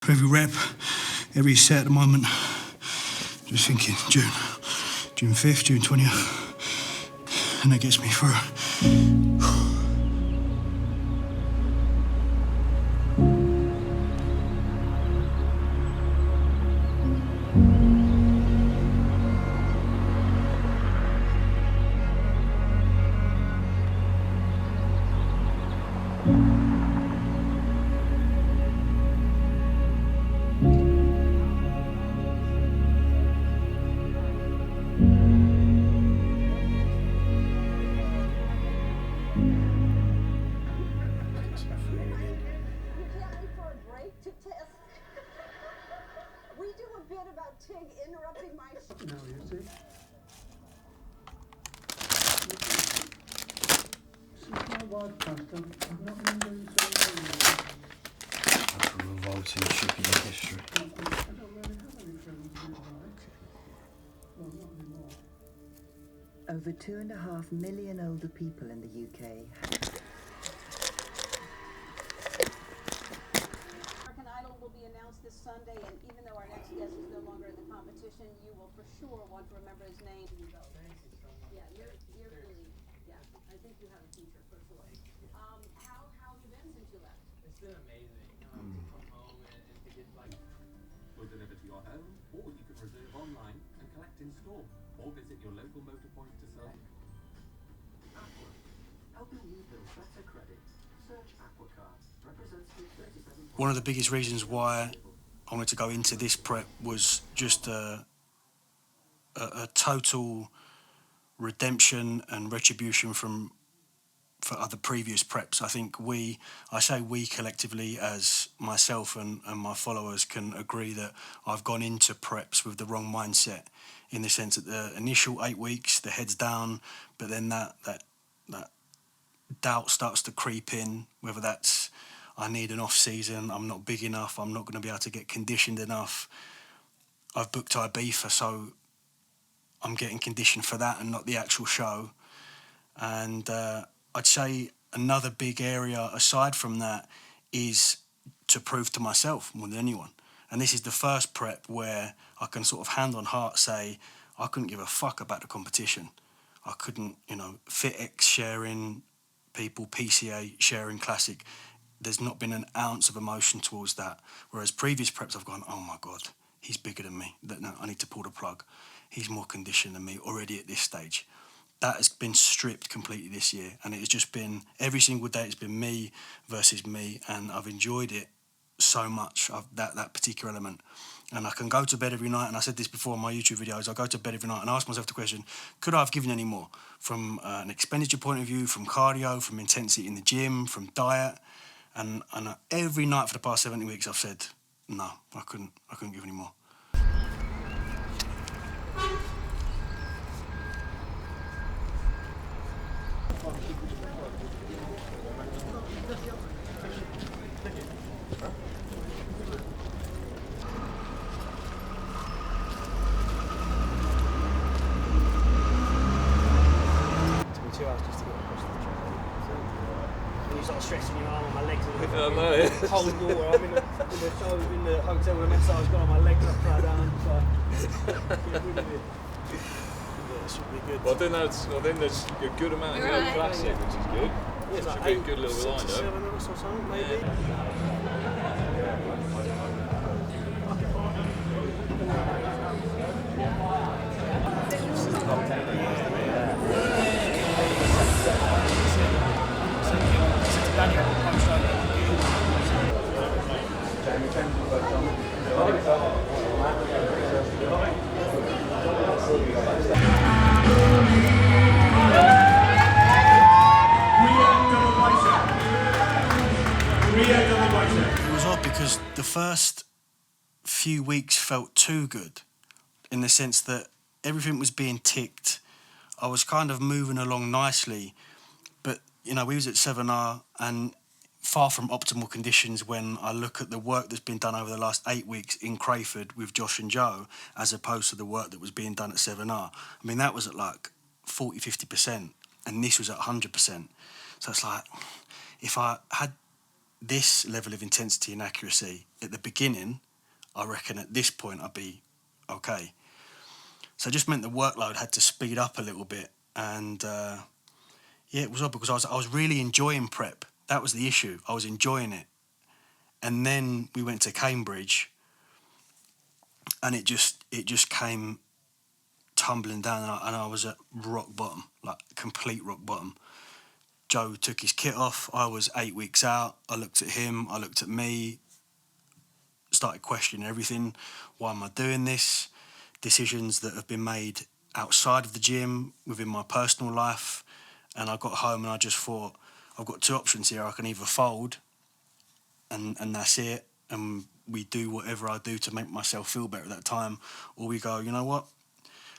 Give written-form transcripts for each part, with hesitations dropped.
For every rep, every set at the moment, just thinking June 5th, June 20th, and that gets me through. Interrupting my No, you see? This is my wild custom. I'm not remembering so many. That's a revolting shipping history. I don't really have any friends who like. Well, not anymore. Over 2.5 million older people in the UK. American Idol will be announced this Sunday, and even though our next guest is no longer in the competition, you will for sure want to remember his name. Yeah, you're really, yeah, I think you have a future for sure. How have you been since you left? It's been amazing to come home and to get like... We'll deliver to your home, or you can reserve online and collect in store, or visit your local motor point to select. Aqua, helping you build better credit. Search Aquacard. Representative 37. One of the biggest reasons why I wanted to go into this prep was just a total redemption and retribution for other previous preps. I think I say we collectively as myself and my followers can agree that I've gone into preps with the wrong mindset, in the sense that the initial 8 weeks, the head's down, but then that doubt starts to creep in, whether that's I need an off season, I'm not big enough, I'm not going to be able to get conditioned enough. I've booked Ibiza, so I'm getting conditioned for that and not the actual show. And I'd say another big area aside from that is to prove to myself more than anyone. And this is the first prep where I can sort of hand on heart say I couldn't give a fuck about the competition. I couldn't, FitX sharing people, PCA sharing classic. There's not been an ounce of emotion towards that. Whereas previous preps I've gone, oh my God, he's bigger than me. No, I need to pull the plug. He's more conditioned than me already at this stage. That has been stripped completely this year, and it has just been, every single day it's been me versus me, and I've enjoyed it so much, that particular element. And I can go to bed every night, and I said this before in my YouTube videos, I go to bed every night and ask myself the question, could I have given any more? From an expenditure point of view, from cardio, from intensity in the gym, from diet, and every night for the past 70 weeks I've said, no, I couldn't give any more. Stretching your arm on my legs and cold water. I'm in the hotel with a massage gun on my legs upside down. So get rid of it. Yeah, it should be good. Well, I think there's a good amount of Hill Classic, which is good. Yeah, It like should be a good little 6 or lineup. 7 or something, maybe. It was odd because the first few weeks felt too good, in the sense that everything was being ticked. I was kind of moving along nicely, but we was at 7R and far from optimal conditions when I look at the work that's been done over the last 8 weeks in Crayford with Josh and Joe, as opposed to the work that was being done at 7R. I mean, that was at like 40-50%, and this was at 100%. So it's like, if I had this level of intensity and accuracy at the beginning, I reckon at this point I'd be okay. So it just meant the workload had to speed up a little bit, and yeah, it was odd because I was really enjoying prep. That was the issue. I was enjoying it, and then we went to Cambridge, and it just came tumbling down, and I was at rock bottom, like complete rock bottom. Joe took his kit off. I was 8 weeks out. I looked at him. I looked at me. Started questioning everything. Why am I doing this? Decisions that have been made outside of the gym, within my personal life. And I got home and I just thought, I've got two options here. I can either fold and that's it, and we do whatever I do to make myself feel better at that time, or we go, you know what?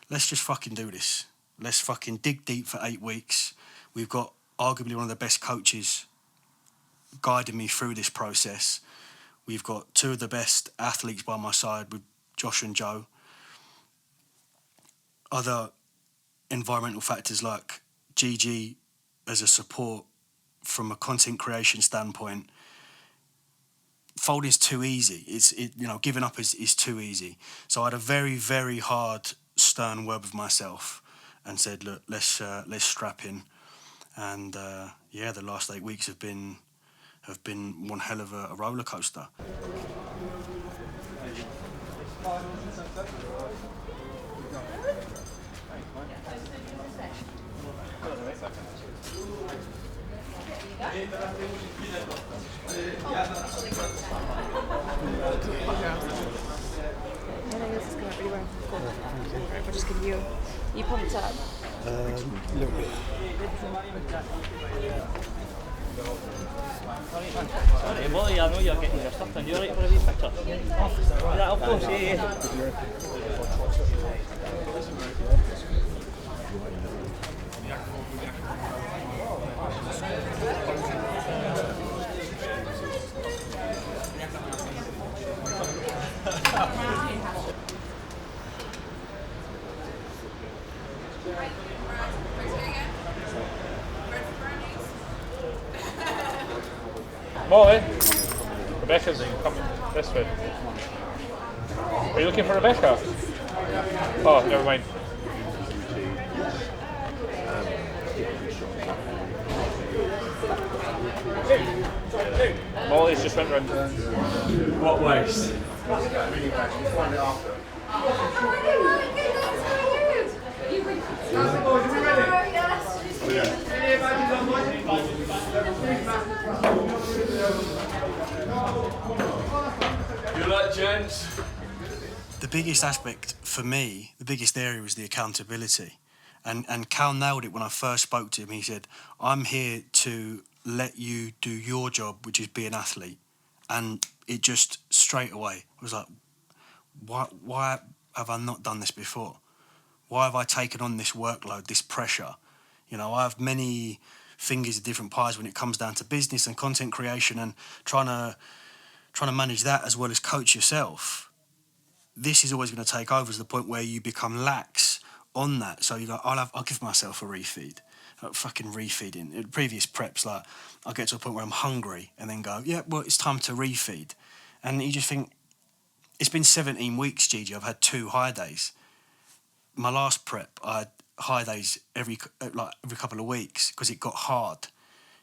Let's just fucking do this. Let's fucking dig deep for 8 weeks. We've got arguably one of the best coaches guiding me through this process. We've got two of the best athletes by my side with Josh and Joe. Other environmental factors like Gigi as a support from a content creation standpoint. Folding's too easy. Giving up is too easy. So I had a very, very hard, stern word with myself and said, look, let's strap in. And yeah, the last 8 weeks have been one hell of a roller coaster. We'll just give you pumped up. A little bit. Sorry, Molly, I know you're getting your stuff done. You alright for a wee picture? Yeah, of course, yeah. Molly, Rebecca's coming this way. Are you looking for Rebecca? Oh, never mind. Molly's just went round. What waste? You like gents? The biggest aspect for me, the biggest area was the accountability. And Cal nailed it when I first spoke to him. He said, I'm here to let you do your job, which is be an athlete. And it just straight away was like, why have I not done this before? Why have I taken on this workload, this pressure? You know, I have many fingers in different pies when it comes down to business and content creation and trying to manage that as well as coach yourself. This is always going to take over to the point where you become lax on that. So you go, I'll give myself a refeed. Fucking refeeding. In previous preps, like, I'll get to a point where I'm hungry and then go, yeah, well, it's time to refeed. And you just think, it's been 17 weeks, Gigi. I've had 2 high days. My last prep, I had high days every couple of weeks because it got hard,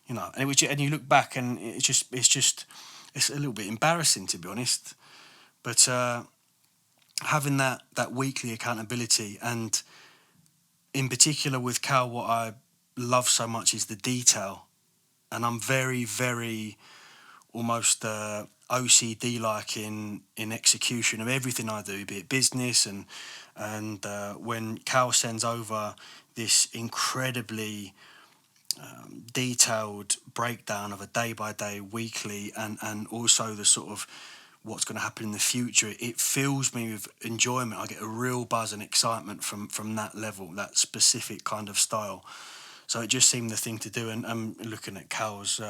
you know. And it was, and you look back and it's a little bit embarrassing, to be honest. But having that weekly accountability, and in particular with Cal, what I love so much is the detail. And I'm very, very almost OCD-like in execution of everything I do, be it business and when Cal sends over this incredibly detailed breakdown of a day-by-day, weekly, and also the sort of what's going to happen in the future, it fills me with enjoyment. I get a real buzz and excitement from that level, that specific kind of style. So it just seemed the thing to do. And I'm looking at Cal's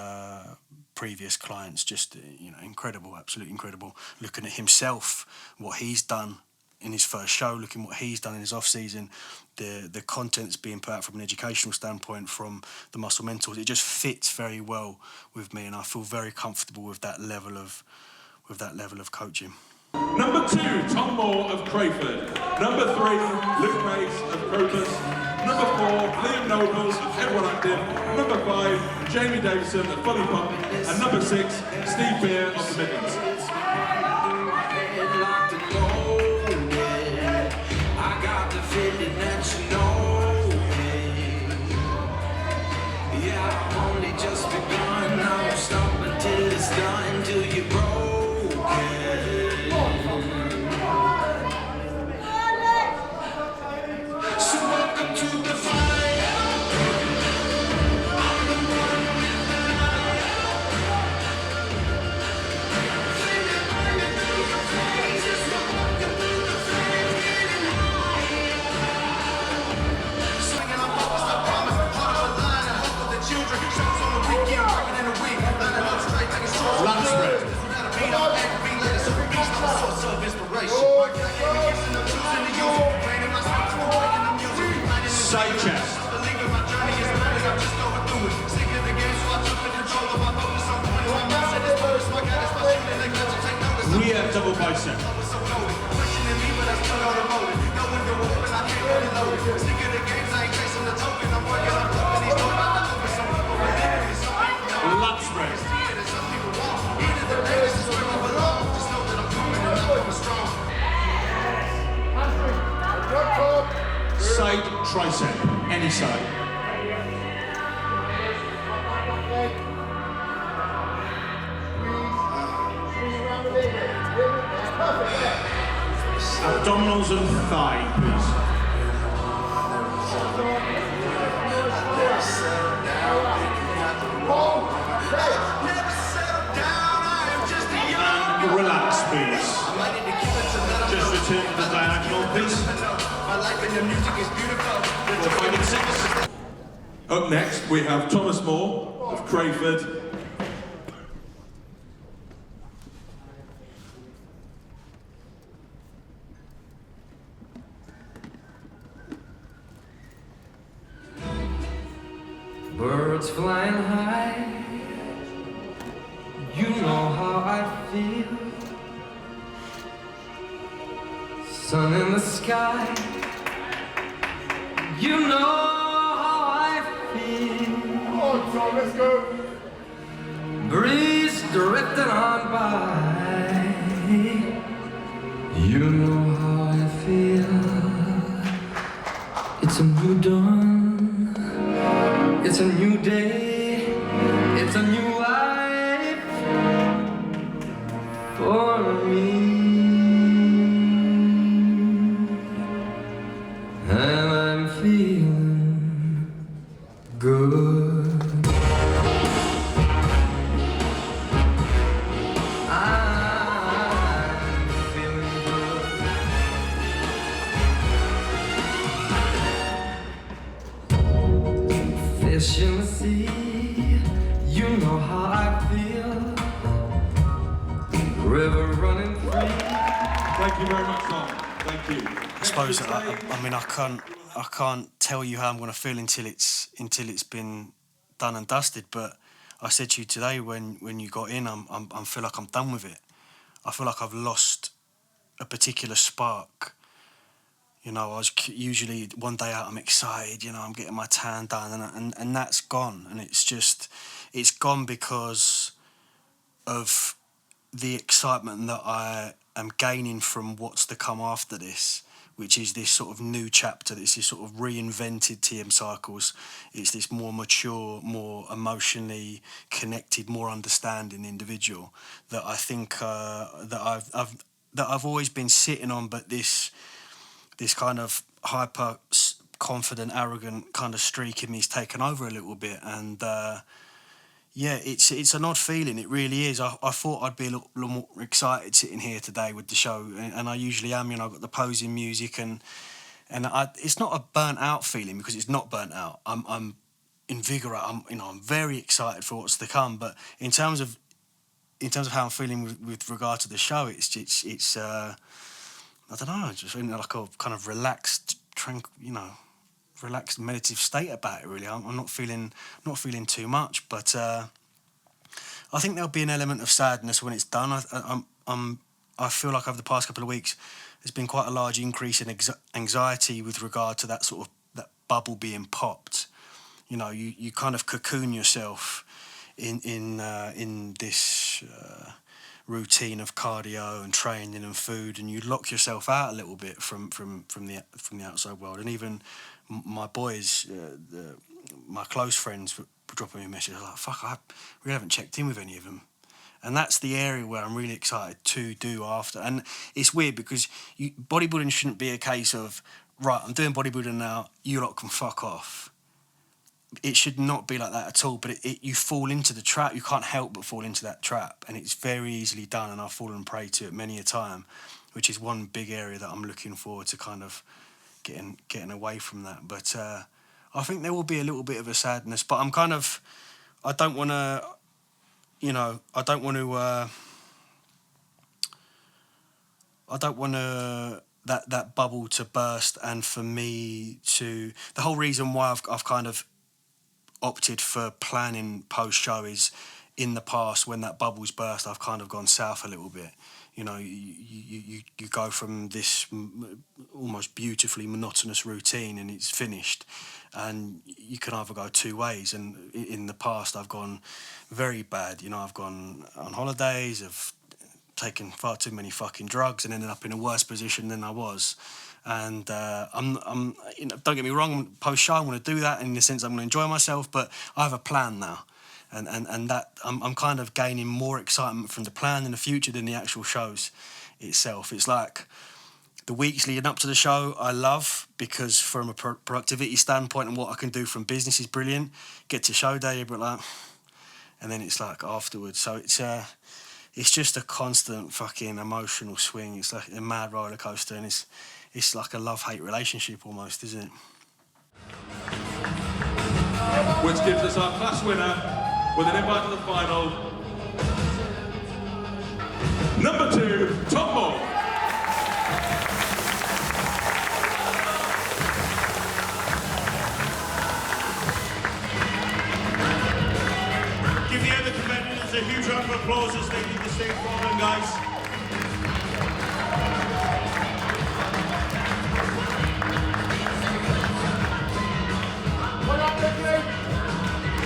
previous clients, just incredible, absolutely incredible. Looking at himself, what he's done in his first show, looking what he's done in his off season, the content's being put out from an educational standpoint from the Muscle Mentors. It just fits very well with me, and I feel very comfortable with that level of coaching. Number 2, Tom Moore of Crayford. Number 3, Luke Mace of Crocus. Number 4, Liam Nobles of Everyone Active. Number 5, Jamie Davison of Fully Pump. And number 6, Steve Beer of the Midlands. I got the feeling that you know me. Yeah, I've only just begun. I won't stop until it's done, till you're broken. So welcome to the fire. I'm the one with the light. Feeling burning through your face. Just walking through the flames, getting higher. Swinging on purpose, I promise. Heart of the line, I hope for the children. Shows on the weekend, working in the week. Lining up straight like a short. Lance Red. Without a beat, I'm back, beat like it's a beast. I'm a source of inspiration. I gave me gifts and I'm choosing to use it. Raining my steps, I'm breaking the music. Side chest. Believing my journey is moving, I'm just going through it. Sick of the game, so I took the control of my focus. I'm putting my mindset is focus. My God is my shooting, they got to take notice. Rear double bicep. Questioning me, but I still know the motive. No window open, I can't really load it. Sick of the games, I ain't chasing the token. I'm working, I'm flipping these dope out the loop. Some people believe it, some people don't. Lats raise. Some people won't. Either the way, this is where I belong. Just know that I'm coming and I'm coming strong. Side tricep. Any side. Abdominals and thigh, please. And relax, please. Just return to the diagonal, please. My life and your music is beautiful. We're finding 6. Up next, we have Thomas Moore of Crayford. Birds flying high, you know how I feel. Sun in the sky, you know how I feel. Come on, Tom, let's go. Breeze drifting on by, you know how I feel. It's a new dawn, it's a new day, it's a new life for me. And I'm feeling good. I'm feeling good. Fish in the sea, you know how I feel. River running free. Thank you very much, Tom. Thank you. I suppose I mean I can't tell you how I'm going to feel until it's been done and dusted. But I said to you today when you got in, I feel like I'm done with it. I feel like I've lost a particular spark. You know, I was usually one day out, I'm excited. You know, I'm getting my tan done, and that's gone. And it's gone because of the excitement that I am gaining from what's to come after this, which is this sort of new chapter. This is sort of reinvented TM Cycles. It's this more mature, more emotionally connected, more understanding individual that I think that I've always been sitting on, but this kind of hyper confident, arrogant kind of streak in me's taken over a little bit, and yeah, it's an odd feeling. It really is. I thought I'd be a little more excited sitting here today with the show, and I usually am. You know, I've got the posing music, and it's not a burnt out feeling because it's not burnt out. I'm invigorated. I'm very excited for what's to come. But in terms of how I'm feeling with regard to the show, it's I don't know, just in like a kind of relaxed, relaxed meditative state about it. Really, I'm not feeling too much, but I think there'll be an element of sadness when it's done. I feel like over the past couple of weeks, there's been quite a large increase in anxiety with regard to that sort of that bubble being popped. You know, you kind of cocoon yourself in this routine of cardio and training and food, and you lock yourself out a little bit from the outside world. And even my boys, my close friends, were dropping me a message like, "Fuck, I really haven't checked in with any of them." And that's the area where I'm really excited to do after. And it's weird because bodybuilding shouldn't be a case of, right, I'm doing bodybuilding now, you lot can fuck off. It should not be like that at all, but you fall into the trap. You can't help but fall into that trap, and it's very easily done, and I've fallen prey to it many a time, which is one big area that I'm looking forward to kind of getting away from that. But I think there will be a little bit of a sadness, but I don't want to, that bubble to burst, and for me to, the whole reason why I've kind of opted for planning post-show is, in the past when that bubble's burst, I've kind of gone south a little bit. You know, you go from this almost beautifully monotonous routine and it's finished, and you can either go two ways. And in the past, I've gone very bad. You know, I've gone on holidays, I've taken far too many fucking drugs and ended up in a worse position than I was. And I'm don't get me wrong, post-show I'm going to do that in the sense I'm going to enjoy myself, but I have a plan now. And that I'm kind of gaining more excitement from the plan in the future than the actual shows itself. It's like the weeks leading up to the show I love, because from a productivity standpoint and what I can do from business is brilliant. Get to show day, but like, and then it's like afterwards. So it's just a constant fucking emotional swing. It's like a mad roller coaster, and it's like a love-hate relationship almost, isn't it? Which gives us our class winner with an invite to the final. Number 2, Tom Moore. Give the other competitors a huge round of applause as they leave the stage forward, guys.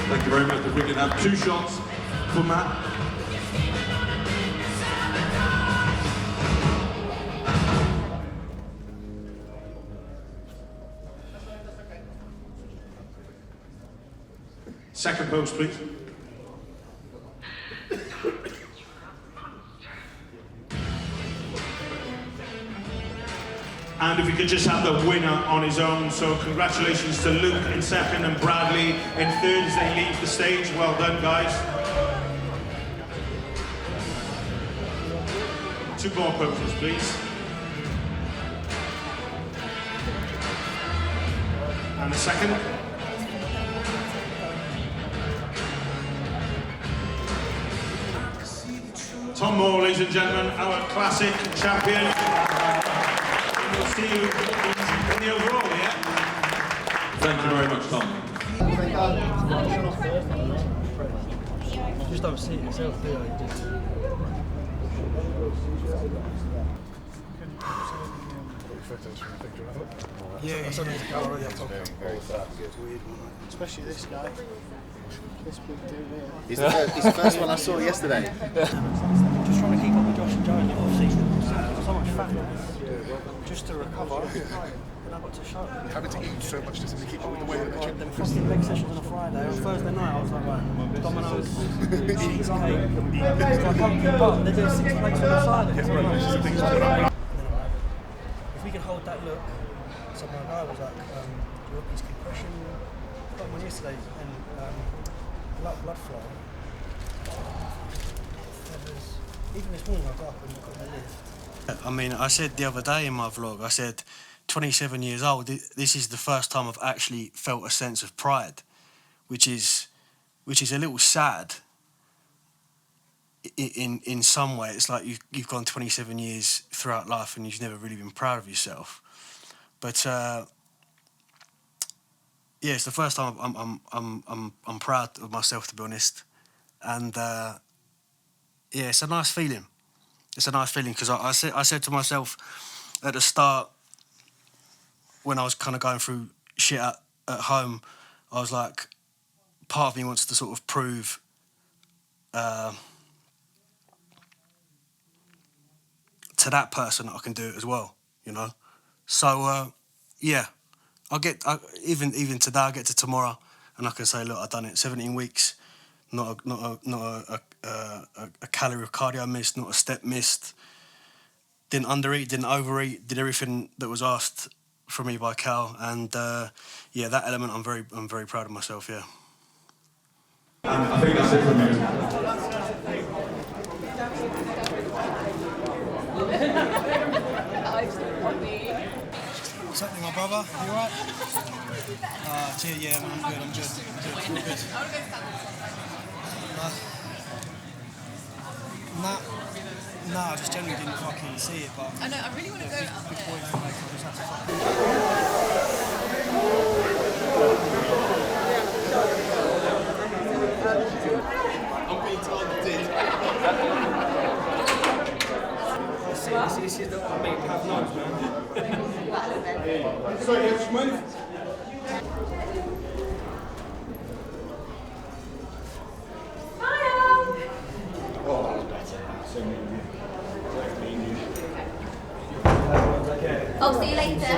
Thank you very much. If we can have 2 shots for Matt. Second pose, please. And if we could just have the winner on his own. So congratulations to Luke in second and Bradley in third as they leave the stage. Well done, guys. 2 more poses, please. And the second. Tom Moore, ladies and gentlemen, our classic champion. We'll see you in the overall, yeah? Thank you very much, Tom. Just don't see it yourself, do you? Yeah, it's on the gallery. Especially this guy. This big dude here. He's the first one I saw yesterday. Just trying to keep up with Josh and Joe in the off-season. So much fat. Just to recover. And I got to show. Having to eat so much just to keep up with the weight of the gym. Them fucking leg sessions on a Friday. On Thursday night, I was like, right, Domino's, cheesecake. So I can't keep up. They're doing 6 plates on the side. If we can hold that look, so my guy was like, your his compression, got one yesterday, and blood flow. Even this morning I got up and got the lift. I mean, I said the other day in my vlog, I said, 27 years old, this is the first time I've actually felt a sense of pride, which is a little sad. in some way, it's like you've gone 27 years throughout life and you've never really been proud of yourself. But yeah, it's the first time I'm proud of myself, to be honest. And yeah, it's a nice feeling. It's a nice feeling because I said to myself at the start, when I was kind of going through shit at home, I was like, part of me wants to sort of prove to that person that I can do it as well, you know. So yeah, even today, I get to tomorrow, and I can say, look, I've done it. 17 weeks, not a calorie of cardio missed, not a step missed. Didn't undereat, didn't overeat, did everything that was asked from me by Cal, and yeah, that element I'm very proud of myself. Yeah. I think that's it from me. What's happening, my brother? You alright? Yeah, man, I'm good. Nah, I just generally didn't fucking see it, but... I know, I really want to go up big there. boy, man, I just had to fucking... I'm being targeted. This is the big half nose, man. Sorry, just move. I'll see you later.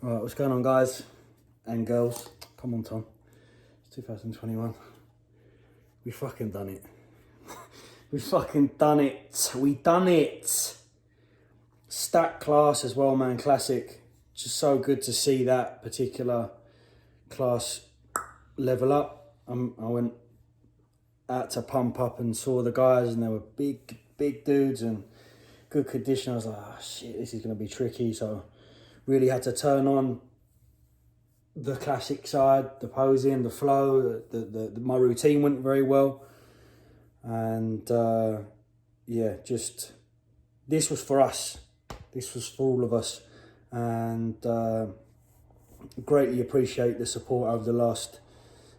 Alright, what's going on, guys and girls? Come on, Tom. It's 2021. We fucking done it. We fucking done it. We done it. Stack class as well, man. Classic. Just so good to see that particular class level up. I went out to pump up and saw the guys, and they were big dudes and good condition. I was like, oh shit, this is going to be tricky. So really had to turn on the classic side, the posing, the flow. My routine went very well, and yeah, just this was for us. This was for all of us, and greatly appreciate the support over the last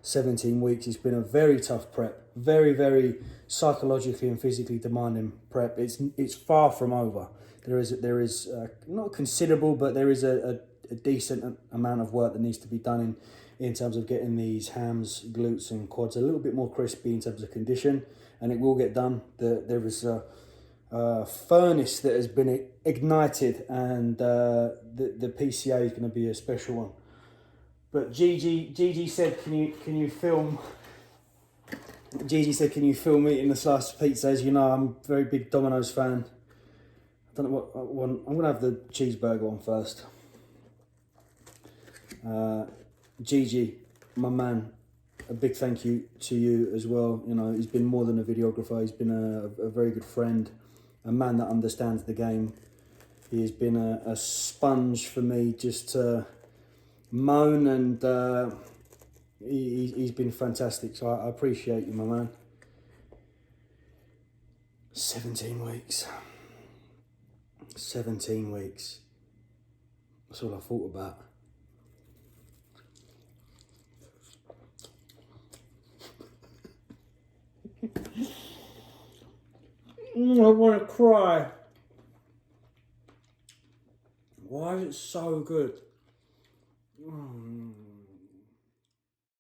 17 weeks. It's been a very tough prep, very psychologically and physically demanding prep. It's far from over. There is not considerable, but there is a decent amount of work that needs to be done in terms of getting these hams, glutes and quads a little bit more crispy in terms of condition, and it will get done. There is a furnace that has been ignited, and the PCA is going to be a special one. But Gigi said, can you film? Gigi said, can you film eating the sliced pizza? As you know, I'm a very big Domino's fan. I don't know what I want. I'm gonna have the cheeseburger one first. Gigi, my man, a big thank you to you as well. You know, he's been more than a videographer. He's been a very good friend, a man that understands the game. He has been a sponge for me, just to moan, and he's been fantastic. So I appreciate you, my man. 17 weeks. 17 weeks. That's all I thought about. I want to cry. Why is it so good? Oh